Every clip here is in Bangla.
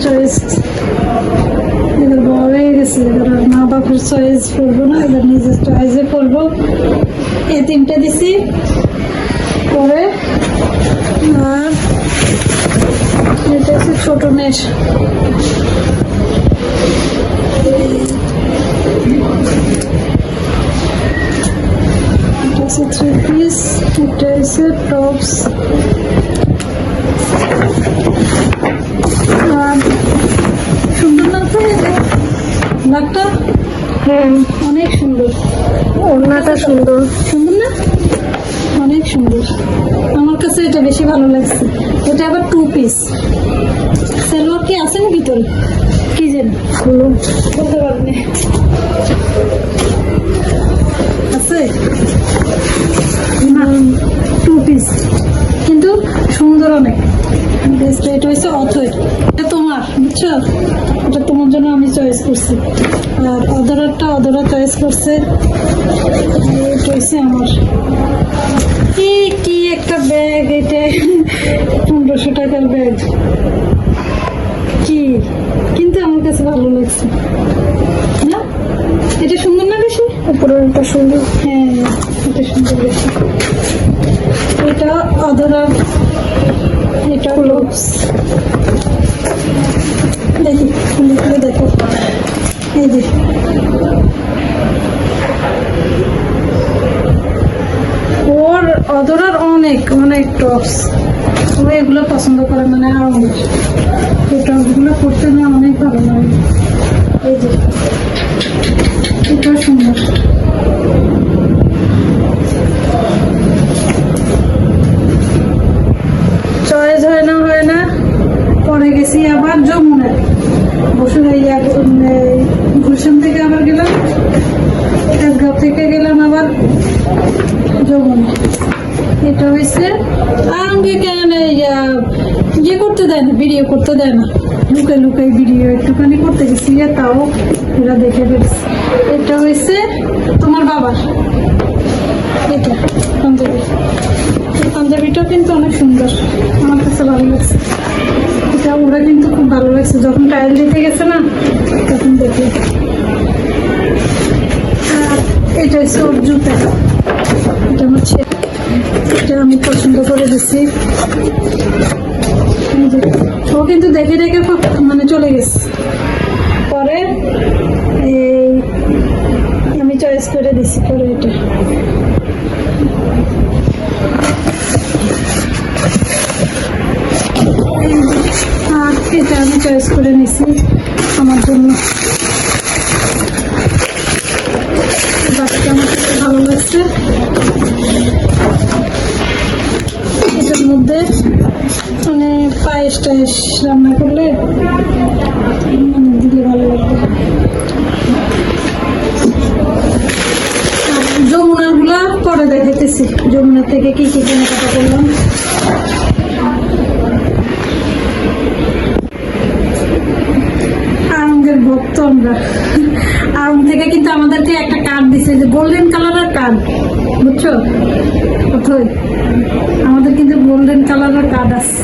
চয়েস এদের বড় হয়ে গেছে, এবার আর মা বাপের চয়েস করবো না, এবার নিজের চয়েসে করবো। এই তিনটে দিছি পরে। আর এটা হচ্ছে ছোট মেয়ের, এটা হচ্ছে 3 পিস, এটা হচ্ছে টপস। আর সুন্দর না তো ব্ল্যাকটা? অনেক সুন্দর, ওড়নাটা সুন্দর। সুন্দর না? অনেক সুন্দর, আমার কাছে এটা বেশি ভালো লাগছে। এটা আবার 2 পিস। সালোয়ার কি আছে না ভিতরে? কি জানি বলতে পারবি আছে 2 পিস, কিন্তু সুন্দর অনেক। এটা হচ্ছে অথয়, এটা তোমার, বুঝছো? এটা তোমার জন্য আমি চয়েস করছি। আর অদরা চয়েস করছে। এটা হচ্ছে আমার। কি একটা ব্যাগ, এটা 1500 টাকার ব্যাগ। কি কিন্তু আমার কাছে ভালো লাগছে না? এটা সুন্দর না বেশি? উপরটা সুন্দর। হ্যাঁ, এটা সুন্দর বেশি। এটা অদরা, এটা লুকস। দেখি খুলে খুলে দেখো, এই যে ওর অদরার অনেক অনেক টপস, ও এগুলো পছন্দ করে, মানে অনেক। এই টপসগুলো করতে না অনেক ভালো লাগে। এই যে এটাও সুন্দর। চয়েস হয় না পরে গেছি আবার যমুনায় বসে, গুলশান থেকে আবার গেলাম, তেজগাঁও থেকে গেলাম আবার যমুনা। এটা হয়েছে আমাকে কেন ইয়ে করতে দেয় না, ভিডিও করতে দেয় না, লুকাই ভিডিও একটুখানি করতে গেছি, তাও এরা দেখে ফেলছে। এটা হয়েছে তোমার বাবার, এটা পাঞ্জাবিটাও কিন্তু অনেক সুন্দর, আমার কাছে ভালো লাগছে। এটা ওরা কিন্তু খুব ভালো লাগছে, যখন ট্রায়াল দিতে গেছে না তখন দেখে। আর এটা হচ্ছে ওর জুতা, এটা আমার ছেলে, এটা আমি পছন্দ করে দিচ্ছি। ও কিন্তু দেখে মানে চলে গেছে, পরে এই আমি চয়েস করে দিচ্ছি পরে। এটা আর এটা আমি চয়েস করে নিছি আমার জন্য, বাচ্চা আমার কাছে ভালো লাগছে। এটার মধ্যে মানে পায়েস টায়েস রান্না করলে মানে দিলে ভালো লাগবে। যমুনার গুলা পরে দেখাইতেছি, যমুনার থেকে কি কি কেনাকাটা করলাম। আরঙ্গের ভক্ত আমরা। আরং থেকে কিন্তু আমাদেরকে একটা কার্ড দিছে, যে গোল্ডেন কালারের কার্ড, বুঝছো? কোথায় আমাদের কিন্তু গোল্ডেন কালারের কার্ড আছে।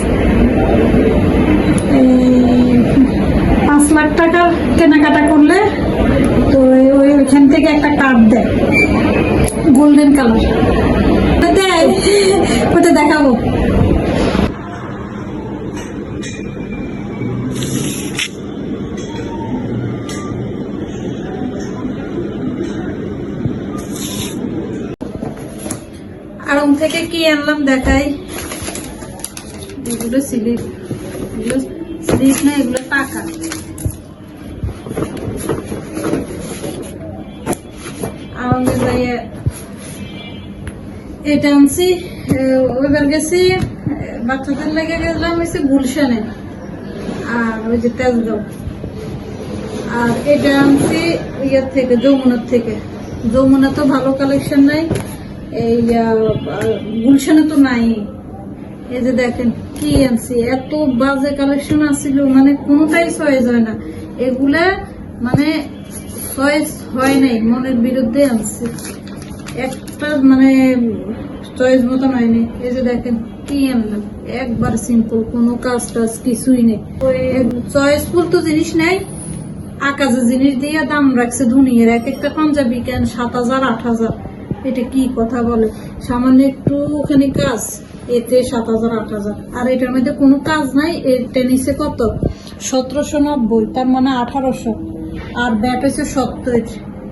5 লাখ টাকার কেনাকাটা করলে তো ওইখান থেকে একটা কার্ড দেয় গোল্ডেন কালার, দেয়, ওটা দেখাবো। আরং থেকে কি আনলাম দেখাই। এগুলো স্লিপ, এগুলো স্লিপ না, এগুলো টাকা। আরঙ্গে যাইয়ে এটা আনছি। ওইবার গেছি বাচ্চাদের লেগে গেলাম হয়েছে গুলশানে, আর ওই যে তেজগাঁও। আর এটা আনছি ইয়ার থেকে, যমুনার থেকে। যমুনা তো ভালো কালেকশন নাই, এই গুলশানে তো নাই। এই যে দেখেন কি আনছি, এত বাজে কালেকশন আসছিল, মানে কোনোটাই চয়েস হয় না। এগুলা মানে চয়েস হয় নাই, মনের বিরুদ্ধে আনছি, একটা মানে চয়েস মতন হয়নি। এই যে দেখেন কি আনলাম, একবার সিম্পল, কোনো কাজ টাজ কিছুই নেই। ওই চয়েসফুল তো জিনিস নেই, আকাজের জিনিস দিয়ে দাম রাখছে দুনিয়ার। এক একটা পাঞ্জাবি কেন 7,000 8,000, এটা কি কথা বলে? সামান্য একটু ওখানে কাজ, এতে 7,000 8,000। আর এটার মধ্যে কোনো কাজ নাই। এটা নিচে কত? 1790, তার মানে 1800, আর ব্যাট হয়েছে 70,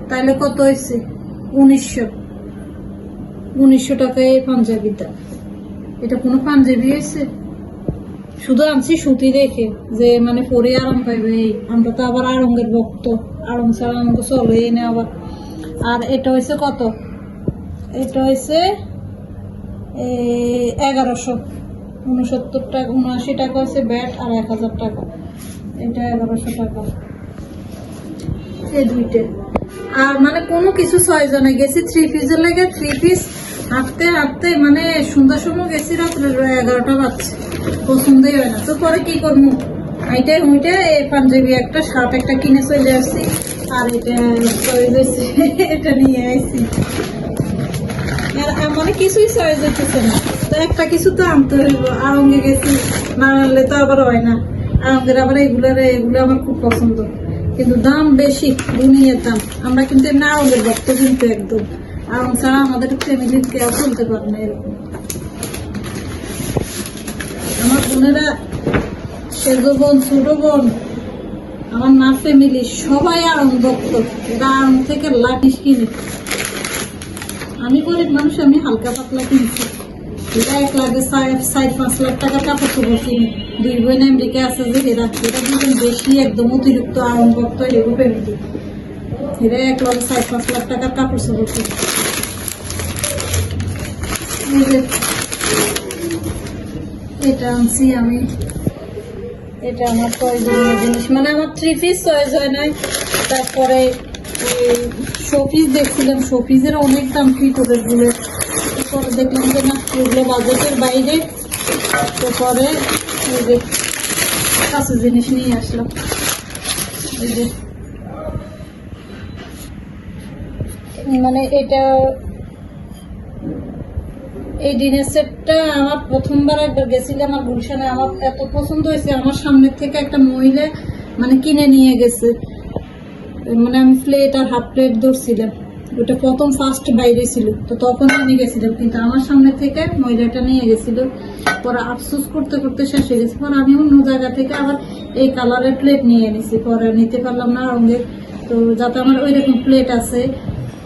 তাহলে কত হয়েছে? 1900 টাকায় এই পাঞ্জাবিটা। এটা কোনো পাঞ্জাবি হয়েছে? শুধু আনছি সুতি দেখে, যে মানে পরে আরাম পাইবে। আমরা তো আবার আড়ঙ্গের ভক্ত, আড়ং ছাড়া আমাকে চলে এনে আবার। আর এটা হয়েছে কত? এটা হয়েছে 1169 টাকা, 79 টাকা হচ্ছে ব্যাট, আর 1000 টাকা। এটা 1100 টাকা এই দুইটা। আর মানে কোনো কিছু 6 জনে গেছি 3 পিসের লেগে, 3 পিস হাঁটতে হাঁটতে মানে সন্ধ্যার সময় গেছি, রাত্রে 11টা বাজছে, পছন্দই হয় না। তো পরে কি করবো, এইটাই ওইটা এই পাঞ্জাবি একটা, শার্ট একটা কিনে চলে আসছি, আর এটা এটা নিয়ে আসছি। আর মানে কিছুই চয়েস হইতেছে না, তো একটা কিছু তো আনতে হইব। আরঙ্গে গেছি, না আনলে তো আবার হয় না। আরঙ্গের আবার এগুলো আমার খুব পছন্দ, কিন্তু দাম বেশি, দুনিয়ার দাম। আমরা কিন্তু এমনি আরঙ্গের ভক্ত, কিন্তু একদম আরং ছাড়া আমাদের ফ্যামিলির কেউ চলতে পারে না এরকম। আমার বোনেরা, সেজো বোন, ছোট বোন, আমার মা ফ্যামিলি সবাই আরং ভক্ত। এরা আরং থেকে লাঠিস কিনে। আমি গরিব মানুষ, আমি হালকা পাতলা কিনছি। এটা 1 লাখে 4-5 লাখ টাকার কাপড় চোপড় কিনি। 2 বোন আমেরিকা আছে, যে এরা দুজন বেশি একদম অতিরিক্ত আরং ভক্ত, এরকম ফ্যামিলি। এরা 1 লাখ 4-5 লাখ টাকার কাপড় চোপড় কিনে। এটা আনছি আমি, এটা আমার প্রয়োজনীয় জিনিস, মানে আমার 3 পিস চয়েস হয় নাই। তারপরে শোপিস দেখছিলাম, শোপিসের অনেক দাম পিতলের গুলো। পরে দেখলাম যে না, এগুলো বাজেটের বাইরে। তারপরে এই যে কাছে জিনিস নিয়ে আসলাম। এই যে মানে এটা, এই ডিনার সেটটা আমার প্রথমবার একবার গেছিলাম আমার গুলশানে, আমার এত পছন্দ হয়েছে। আমার সামনের থেকে একটা মহিলা মানে কিনে নিয়ে গেছে, মানে আমি প্লেট আর হাফ প্লেট ধরছিলাম, ওটা প্রথম ফার্স্ট বাইরে ছিল, তো তখন আমি গেছিলাম, কিন্তু আমার সামনে থেকে মহিলাটা নিয়ে গেছিল। পরে আফসোস করতে করতে শেষ হয়ে গেছে। পরে আমি অন্য জায়গা থেকে আবার এই কালারের প্লেট নিয়ে এনেছি, পরে নিতে পারলাম না রঙের। তো যাতে আমার ওই রকম প্লেট আছে,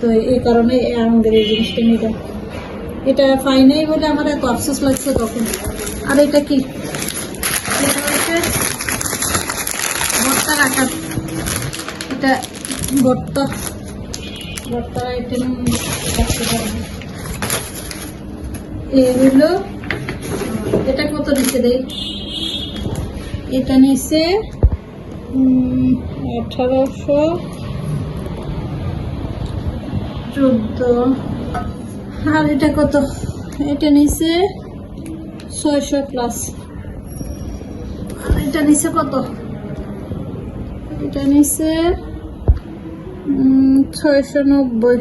তো এই কারণে আমাদের এই জিনিসটা নিলাম। এটা পাই নাই বলে আমার এত আফসোস লাগছে তখন। আর এটা কি, এটা হচ্ছে ভর্তা রাখার, এটা ভর্তার আইটেম রাখতে পারবো। এগুলো, এটা কত নিচে দেয়? এটা নিচে 1814। আর এটা কত? এটা নিচে 600+। আর এটা নিচে কত? এটা নিচে 690।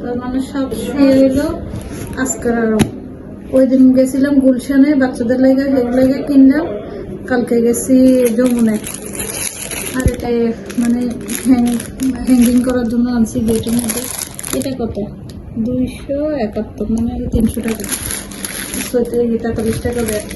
তার মানে 700 হইলো আজকের। আরো ওই দিন গেছিলাম গুলশানে বাচ্চাদের লেগে, হেগুলো লেগে কিনলাম। কালকে গেছি যমুনায়। আর এটা মানে হ্যাঙ্গিং করার জন্য আনছি গেটের মধ্যে। এটা কত? 271, মানে 300 টাকা, 40 টাকা 20 টাকা ব্যাট।